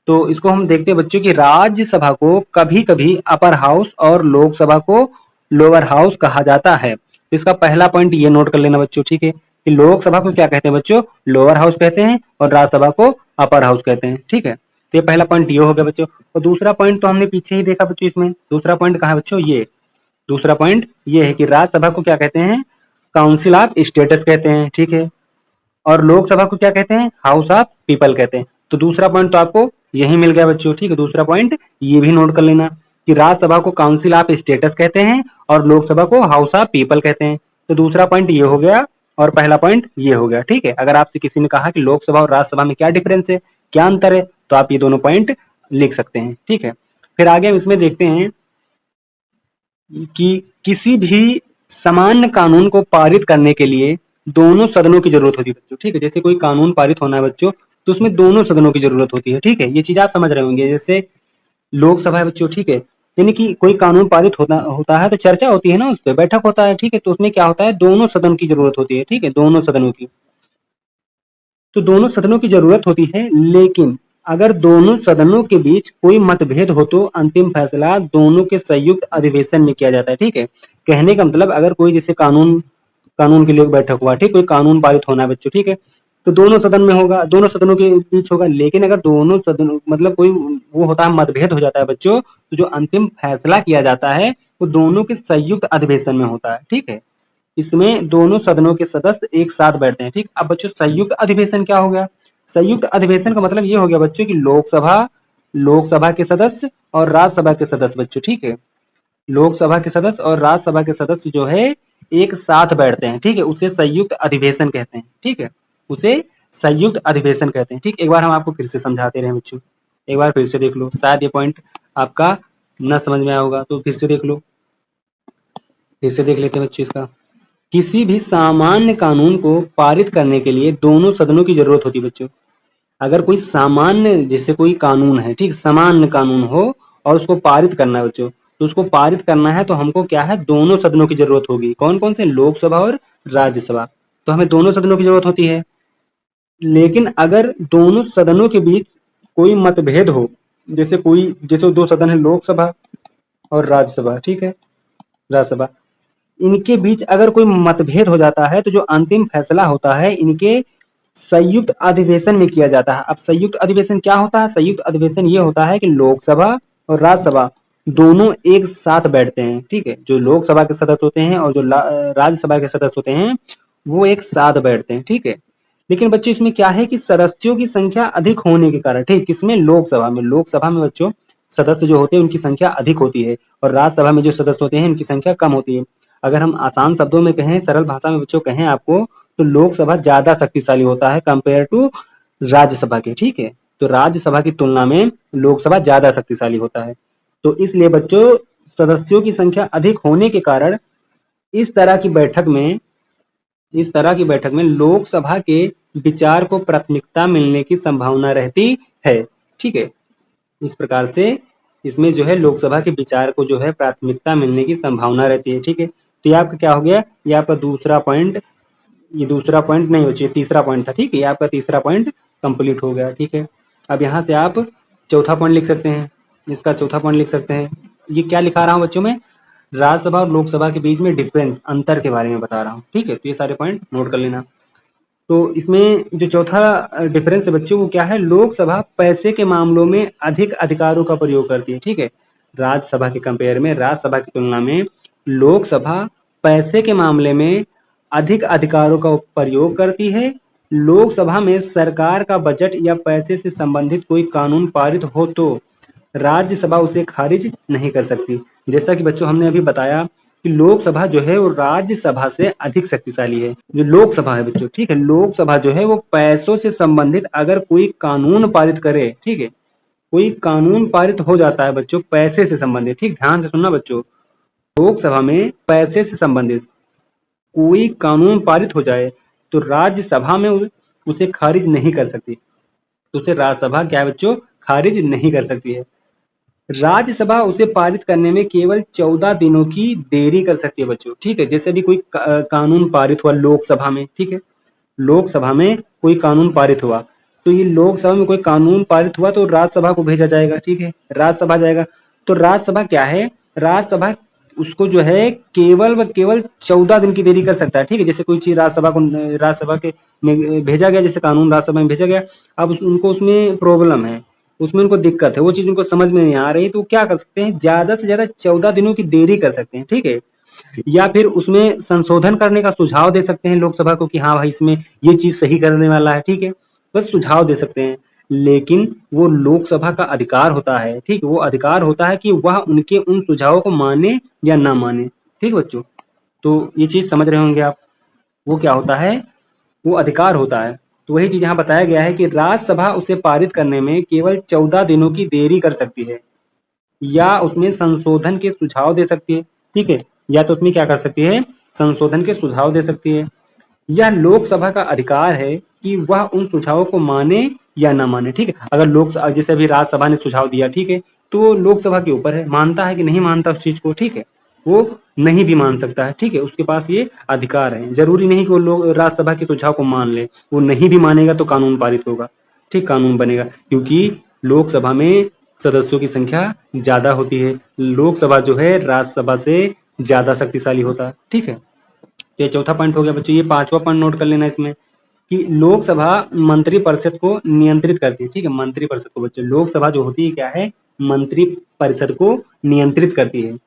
तो इसको हम देखते हैं बच्चों कि राज्यसभा को कभी कभी अपर हाउस और लोकसभा को लोअर हाउस कहा जाता है। तो इसका पहला पॉइंट ये नोट कर लेना बच्चों, ठीक है, कि लोकसभा को क्या कहते हैं बच्चों, लोअर हाउस कहते हैं, और राज्यसभा को अपर हाउस कहते हैं, ठीक है। तो ये पहला पॉइंट ये हो गया बच्चों। और दूसरा पॉइंट तो हमने पीछे ही देखा बच्चों, इसमें दूसरा पॉइंट कहाँ है बच्चों, ये दूसरा पॉइंट ये है कि राज्यसभा को क्या कहते हैं, काउंसिल ऑफ स्टेट्स कहते हैं, ठीक है, और लोकसभा को क्या कहते हैं, हाउस ऑफ पीपल कहते हैं। तो दूसरा पॉइंट तो आपको यही मिल गया बच्चों, ठीक है। दूसरा पॉइंट ये भी नोट कर लेना कि राज्यसभा को काउंसिल ऑफ स्टेट्स कहते हैं और लोकसभा को हाउस ऑफ पीपल कहते हैं। तो दूसरा पॉइंट ये हो गया और पहला पॉइंट ये हो गया, ठीक है। अगर आपसे किसी ने कहा कि लोकसभा और राज्यसभा में क्या डिफरेंस है, क्या अंतर है, तो आप ये दोनों पॉइंट लिख सकते हैं, ठीक है। फिर आगे हम इसमें देखते हैं कि किसी भी सामान्य कानून को पारित करने के लिए दोनों सदनों की जरूरत होती है बच्चों, ठीक है। जैसे कोई कानून पारित होना है बच्चों, तो उसमें दोनों सदनों की जरूरत होती है, ठीक है। ये चीज आप समझ रहे होंगे। जैसे लोकसभा है बच्चों, ठीक है, यानी कि कोई कानून पारित होता होता है तो चर्चा होती है ना, उस पर बैठक होता है, ठीक है। तो उसमें क्या होता है, दोनों सदन की जरूरत होती है, ठीक है, दोनों सदनों की। तो दोनों सदनों की जरूरत होती है, लेकिन अगर दोनों सदनों के बीच कोई मतभेद हो तो अंतिम फैसला दोनों के संयुक्त अधिवेशन में किया जाता है, ठीक है। कहने का मतलब अगर कोई जैसे कानून कानून के लिए बैठक हुआ, ठीक, कोई कानून पारित होना है बच्चों, ठीक है, तो दोनों सदन में होगा, दोनों सदनों के बीच होगा। लेकिन अगर दोनों सदन मतलब कोई वो होता है, मतभेद हो जाता है बच्चों, तो जो अंतिम फैसला किया जाता है वो दोनों के संयुक्त अधिवेशन में होता है, ठीक है। इसमें दोनों सदनों के सदस्य एक साथ बैठते हैं, ठीक। अब बच्चों संयुक्त अधिवेशन क्या हो गया, संयुक्त अधिवेशन का मतलब ये हो गया बच्चों कि लोकसभा लोकसभा के सदस्य और राज्यसभा के सदस्य बच्चों, ठीक है, लोकसभा के सदस्य और राज्यसभा के सदस्य जो है एक साथ बैठते हैं, ठीक है, उसे संयुक्त अधिवेशन कहते हैं, ठीक है, उसे संयुक्त अधिवेशन कहते हैं, ठीक। एक बार हम आपको फिर से समझाते रहे बच्चों, एक बार फिर से देख लो, शायद ये पॉइंट आपका न समझ में आया होगा, तो फिर से देख लो, फिर से देख लेते हैं बच्चों इसका। किसी भी सामान्य कानून को पारित करने के लिए दोनों सदनों की जरूरत होती है बच्चों। अगर कोई सामान्य जैसे कोई कानून है, ठीक, सामान्य कानून हो और उसको पारित करना है बच्चों, तो उसको पारित करना है तो हमको क्या है, दोनों सदनों की जरूरत होगी। कौन कौन से, लोकसभा और राज्यसभा। तो हमें दोनों सदनों की जरूरत होती है। लेकिन अगर दोनों सदनों के बीच कोई मतभेद हो, जैसे दो सदन है, लोकसभा और राज्यसभा, ठीक है, राज्यसभा, इनके बीच अगर कोई मतभेद हो जाता है तो जो अंतिम फैसला होता है इनके संयुक्त अधिवेशन में किया जाता है। अब संयुक्त अधिवेशन क्या होता है, संयुक्त अधिवेशन ये होता है कि लोकसभा और राज्यसभा दोनों एक साथ बैठते हैं, ठीक है, जो लोकसभा के सदस्य होते हैं और जो राज्यसभा के सदस्य होते हैं वो एक साथ बैठते हैं, ठीक है। लेकिन बच्चों इसमें क्या है कि सदस्यों की संख्या अधिक होने के कारण, ठीक, किसमें, लोकसभा में बच्चों सदस्य जो होते हैं उनकी संख्या अधिक होती है और राज्यसभा में जो सदस्य होते हैं उनकी संख्या कम होती है। अगर हम आसान शब्दों में कहें, सरल भाषा में बच्चों कहें आपको, तो लोकसभा ज्यादा शक्तिशाली होता है कंपेयर टू राज्यसभा के, ठीक है। तो राज्यसभा की तुलना में लोकसभा ज्यादा शक्तिशाली होता है। तो इसलिए बच्चों सदस्यों की संख्या अधिक होने के कारण इस तरह की बैठक में लोकसभा के विचार को प्राथमिकता मिलने की संभावना रहती है, ठीक है। इस प्रकार से इसमें जो है लोकसभा के विचार को जो है प्राथमिकता मिलने की संभावना रहती है, ठीक है। तो ये आपका क्या हो गया, ये आपका दूसरा पॉइंट, ये दूसरा पॉइंट नहीं बच्चे, तीसरा पॉइंट था, ठीक है, ये आपका तीसरा पॉइंट कंप्लीट हो गया, ठीक है। अब यहाँ से आप चौथा पॉइंट लिख सकते हैं, इसका चौथा पॉइंट लिख सकते हैं। ये क्या लिखा रहा हूँ बच्चों में, राज्यसभा और लोकसभा के बीच में डिफरेंस, अंतर के बारे में बता रहा हूँ, ठीक है। तो ये सारे पॉइंट नोट कर लेना। तो इसमें जो चौथा डिफरेंस है बच्चों वो क्या है, लोकसभा पैसे के मामलों में अधिक अधिकारों का प्रयोग करती है, ठीक है। राज्यसभा के कंपेयर में, राज्यसभा की तुलना में लोकसभा पैसे के मामले में अधिक अधिकारों का प्रयोग करती है। लोकसभा में सरकार का बजट या पैसे से संबंधित कोई कानून पारित हो तो राज्यसभा उसे खारिज नहीं कर सकती। जैसा कि बच्चों हमने अभी बताया कि लोकसभा जो है वो राज्यसभा से अधिक शक्तिशाली है। जो लोकसभा है बच्चों, ठीक है, लोकसभा जो है वो पैसों से संबंधित अगर कोई कानून पारित करे, ठीक है, कोई कानून पारित हो जाता है बच्चों पैसे से संबंधित, ठीक, ध्यान से सुनना बच्चों, लोकसभा में पैसे से संबंधित कोई कानून पारित हो जाए तो राज्यसभा में उसे खारिज नहीं कर सकती। तो उसे राज्यसभा क्या है बच्चों, खारिज नहीं कर सकती है। राज्यसभा उसे पारित करने में केवल 14 दिनों की देरी कर सकती है बच्चों, ठीक है। जैसे भी कोई कानून पारित हुआ लोकसभा में, ठीक है, लोकसभा में कोई कानून पारित हुआ तो ये लोकसभा में कोई कानून पारित हुआ तो राज्यसभा को भेजा जाएगा, ठीक है, राज्यसभा जाएगा। तो राज्यसभा क्या है, राज्यसभा उसको जो है केवल व केवल 14 दिन की देरी कर सकता है, ठीक है। जैसे कोई चीज राज्यसभा के में भेजा गया, जैसे कानून राज्यसभा में भेजा गया, अब उनको उसमें प्रॉब्लम है, उसमें उनको दिक्कत है, वो चीज उनको समझ में नहीं आ रही, तो क्या कर सकते हैं, ज्यादा से ज्यादा 14 दिनों की देरी कर सकते हैं, ठीक है। या फिर उसमें संशोधन करने का सुझाव दे सकते हैं लोकसभा को कि हाँ भाई इसमें ये चीज सही करने वाला है, ठीक है। बस सुझाव दे सकते हैं, लेकिन वो लोकसभा का अधिकार होता है, ठीक है। वो अधिकार होता है कि वह उनके उन सुझावों को माने या ना माने, ठीक बच्चों। तो ये चीज समझ रहे होंगे आप, वो क्या होता है, वो अधिकार होता है। तो वही चीज यहाँ बताया गया है कि राज्यसभा उसे पारित करने में केवल 14 दिनों की देरी कर सकती है, या उसमें संशोधन के सुझाव दे सकती है, ठीक है। या तो उसमें क्या कर सकती है, संशोधन के सुझाव दे सकती है। यह लोकसभा का अधिकार है कि वह उन सुझावों को माने या ना माने, ठीक है। अगर जैसे अभी राज्यसभा ने सुझाव दिया, ठीक है, तो लोकसभा के ऊपर है, मानता है कि नहीं मानता उस चीज को, ठीक है। वो नहीं भी मान सकता है, ठीक है, उसके पास ये अधिकार है। जरूरी नहीं कि वो लोग राज्यसभा के सुझाव को मान ले, वो नहीं भी मानेगा तो कानून पारित होगा, ठीक, कानून बनेगा, क्योंकि लोकसभा में सदस्यों की संख्या ज्यादा होती है। लोकसभा जो है राज्यसभा से ज्यादा शक्तिशाली होता है, ठीक है। तो ये चौथा पॉइंट हो गया बच्चों। ये पांचवा पॉइंट नोट कर लेना इसमें, कि लोकसभा मंत्री परिषद को नियंत्रित करती है, ठीक है। मंत्री परिषद को बच्चों, लोकसभा जो होती है क्या है, मंत्री परिषद को नियंत्रित करती है।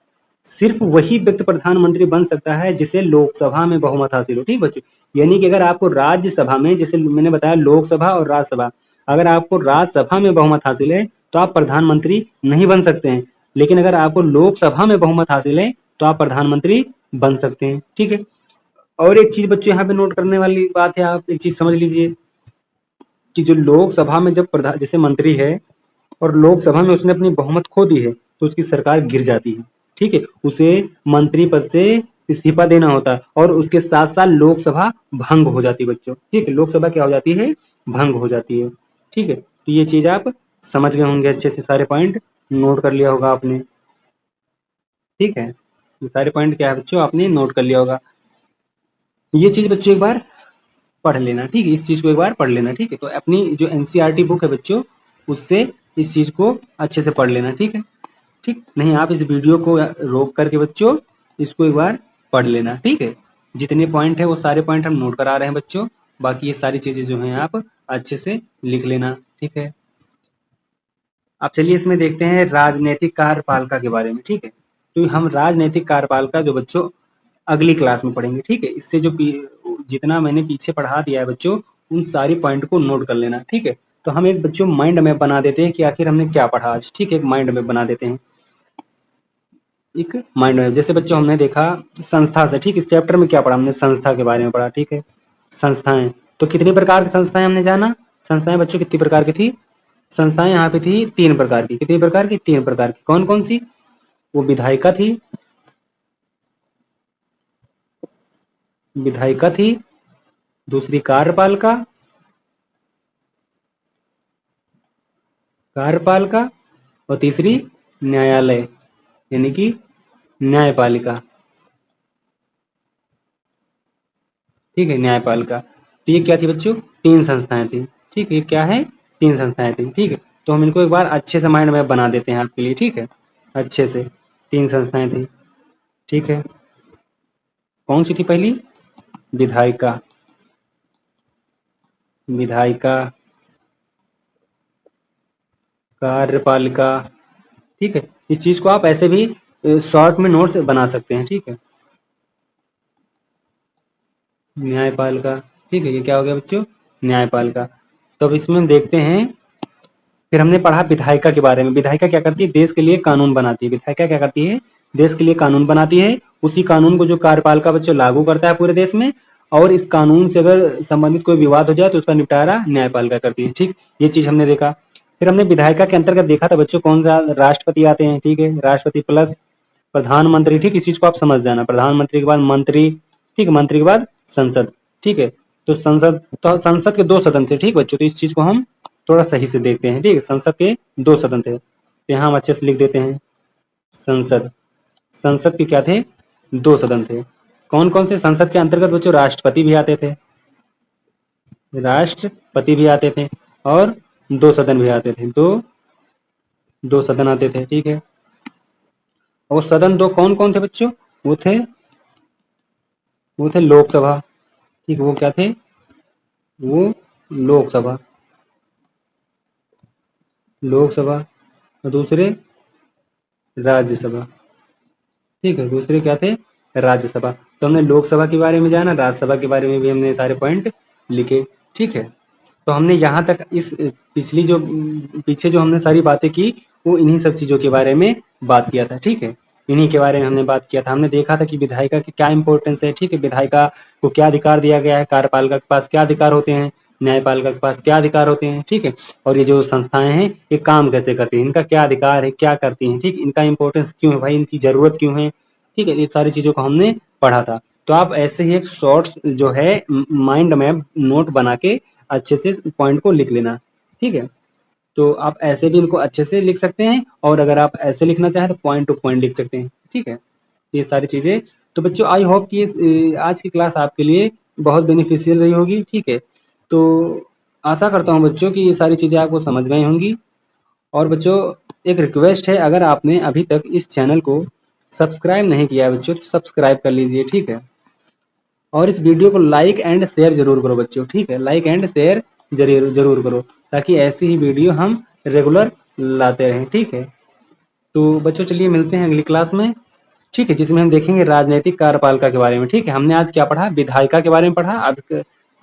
सिर्फ वही व्यक्ति प्रधानमंत्री बन सकता है जिसे लोकसभा में बहुमत हासिल हो, ठीक बच्चों। यानी कि अगर आपको राज्यसभा में, जैसे मैंने बताया लोकसभा और राज्यसभा, अगर आपको राज्यसभा में बहुमत हासिल है तो आप प्रधानमंत्री नहीं बन सकते हैं, लेकिन अगर आपको लोकसभा में बहुमत हासिल है तो आप प्रधानमंत्री बन सकते हैं, ठीक है। और एक चीज बच्चों यहाँ पे नोट करने वाली बात है, आप एक चीज समझ लीजिए कि जो लोकसभा में जब प्रधान जैसे मंत्री है और लोकसभा में उसने अपनी बहुमत खो दी है तो उसकी सरकार गिर जाती है, ठीक है। उसे मंत्री पद से इस्तीफा देना होता है, और उसके साथ साथ लोकसभा भंग हो जाती है बच्चों, ठीक है। लोकसभा क्या हो जाती है, भंग हो जाती है, ठीक है। तो ये चीज आप समझ गए होंगे, अच्छे से सारे पॉइंट नोट कर लिया होगा आपने, ठीक है। ये सारे पॉइंट क्या है बच्चों, आपने नोट कर लिया होगा। ये चीज बच्चों एक बार पढ़ लेना, ठीक है, इस चीज को एक बार पढ़ लेना, ठीक है। तो अपनी जो एनसीईआरटी बुक है बच्चों, उससे इस चीज को अच्छे से पढ़ लेना, ठीक है। ठीक, नहीं आप इस वीडियो को रोक करके बच्चों इसको एक बार पढ़ लेना, ठीक है। जितने पॉइंट है वो सारे पॉइंट हम नोट करा रहे हैं बच्चों, बाकी ये सारी चीजें जो हैं आप अच्छे से लिख लेना, ठीक है। अब चलिए इसमें देखते हैं राजनैतिक कार्यपालिका के बारे में, ठीक है। तो हम राजनैतिक कार्यपालिका जो बच्चों अगली क्लास में पढ़ेंगे, ठीक है। इससे जो जितना मैंने पीछे पढ़ा दिया है बच्चों, उन सारी पॉइंट को नोट कर लेना, ठीक है। तो हम एक बच्चों माइंड मैप बना देते हैं कि आखिर हमने क्या पढ़ा आज, ठीक है। एक माइंड मैप बना देते हैं, एक माइंड मैप। जैसे बच्चों हमने देखा संस्था से, ठीक, इस चैप्टर में क्या पढ़ा हमने, संस्था के बारे में पढ़ा, ठीक है। संस्थाएं, तो कितनी प्रकार की संस्थाएं हमने जाना, संस्थाएं बच्चों कितनी प्रकार की थी, संस्थाएं यहाँ पे थी 3 प्रकार की, कितनी प्रकार की, 3 प्रकार की। कौन कौन सी, वो विधायिका थी, विधायिका थी, दूसरी कार्यपालिका, कार्यपालिका, और तीसरी न्यायालय, यानी कि न्यायपालिका, ठीक है, न्यायपालिका। तो ये क्या थी बच्चों, 3 संस्थाएं थी, ठीक है। ये क्या है, 3 संस्थाएं थी, ठीक है। तो हम इनको एक बार अच्छे से माइंड मैप बना देते हैं आपके लिए, ठीक है, अच्छे से। 3 संस्थाएं थी, ठीक है। कौन सी थी पहली, विधायिका, विधायिका, कार्यपालिका, ठीक है। इस चीज को आप ऐसे भी शॉर्ट में नोट्स बना सकते हैं, ठीक है। न्यायपालिका, ठीक है, ये क्या हो गया बच्चों, न्यायपालिका। तो अब इसमें हम देखते हैं, फिर हमने पढ़ा विधायिका के बारे में। विधायिका क्या करती है, देश के लिए कानून बनाती है। विधायिका क्या करती है, देश के लिए कानून बनाती है। उसी कानून को जो कार्यपालिका बच्चों लागू करता है पूरे देश में, और इस कानून से अगर संबंधित कोई विवाद हो जाए तो उसका निपटारा न्यायपालिका करती है, ठीक। ये चीज हमने देखा। फिर हमने विधायिका के अंतर्गत देखा था बच्चों कौन सा, राष्ट्रपति आते हैं, ठीक है, राष्ट्रपति प्लस प्रधानमंत्री, ठीक। इस चीज को आप समझ जाना, प्रधानमंत्री के बाद मंत्री, ठीक, मंत्री के बाद संसद, ठीक है। तो संसद के 2 सदन थे, ठीक बच्चों। तो इस चीज को हम थोड़ा सही से देखते हैं, ठीक है। संसद के 2 सदन थे, तो यहाँ हम अच्छे से लिख देते हैं, संसद, संसद के क्या थे, 2 सदन थे। कौन कौन से, संसद के अंतर्गत बच्चों राष्ट्रपति भी आते थे, राष्ट्रपति भी आते थे, और 2 सदन भी आते थे, दो 2 सदन आते थे, ठीक है। और सदन दो कौन कौन थे बच्चों? वो थे लोकसभा। ठीक, वो क्या थे? वो लोकसभा। लोकसभा और दूसरे राज्यसभा। ठीक है, दूसरे क्या थे? राज्यसभा। तो हमने लोकसभा के बारे में जाना, राज्यसभा के बारे में भी हमने सारे पॉइंट लिखे। ठीक है, तो हमने यहाँ तक इस पिछली जो पीछे जो हमने सारी बातें की वो इन्हीं सब चीज़ों के बारे में बात किया था। ठीक है, इन्हीं के बारे में हमने बात किया था। हमने देखा था कि विधायिका की क्या इंपॉर्टेंस है। ठीक है, विधायिका को क्या अधिकार दिया गया है, कार्यपालिका के पास क्या अधिकार होते हैं, न्यायपालिका के पास क्या अधिकार होते हैं। ठीक है, और ये जो संस्थाएं हैं ये काम कैसे करती हैं, इनका क्या अधिकार है, क्या करती हैं। ठीक, इनका इंपॉर्टेंस क्यों है भाई, इनकी जरूरत क्यों है। ठीक है, ये सारी चीज़ों को हमने पढ़ा था। तो आप ऐसे ही एक शॉर्ट्स जो है माइंड मैप नोट बना के अच्छे से पॉइंट को लिख लेना। ठीक है, तो आप ऐसे भी इनको अच्छे से लिख सकते हैं और अगर आप ऐसे लिखना चाहें तो पॉइंट टू पॉइंट लिख सकते हैं। ठीक है, ये सारी चीज़ें। तो बच्चों आई होप कि आज की क्लास आपके लिए बहुत बेनिफिशियल रही होगी। ठीक है, तो आशा करता हूँ बच्चों कि ये सारी चीज़ें आपको समझ में आई होंगी। और बच्चों एक रिक्वेस्ट है, अगर आपने अभी तक इस चैनल को सब्सक्राइब नहीं किया है बच्चों तो सब्सक्राइब कर लीजिए। ठीक है, और इस वीडियो को लाइक एंड शेयर जरूर करो बच्चों। ठीक है, लाइक एंड शेयर जरूर जरूर करो ताकि ऐसी ही वीडियो हम रेगुलर लाते रहें। ठीक है, तो बच्चों चलिए मिलते हैं अगली क्लास में। ठीक है, जिसमें हम देखेंगे राजनीतिक कार्यपालिका के बारे में। ठीक है, हमने आज क्या पढ़ा? विधायिका के बारे में पढ़ा, अब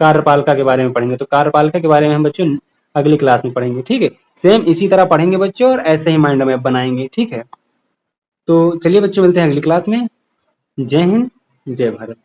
कार्यपालिका के बारे में पढ़ेंगे। तो कार्यपालिका के बारे में हम बच्चों अगली क्लास में पढ़ेंगे। ठीक है, सेम इसी तरह पढ़ेंगे बच्चों और ऐसे ही माइंड मैप बनाएंगे। ठीक है, तो चलिए बच्चों मिलते हैं अगली क्लास में। जय हिंद, जय भारत।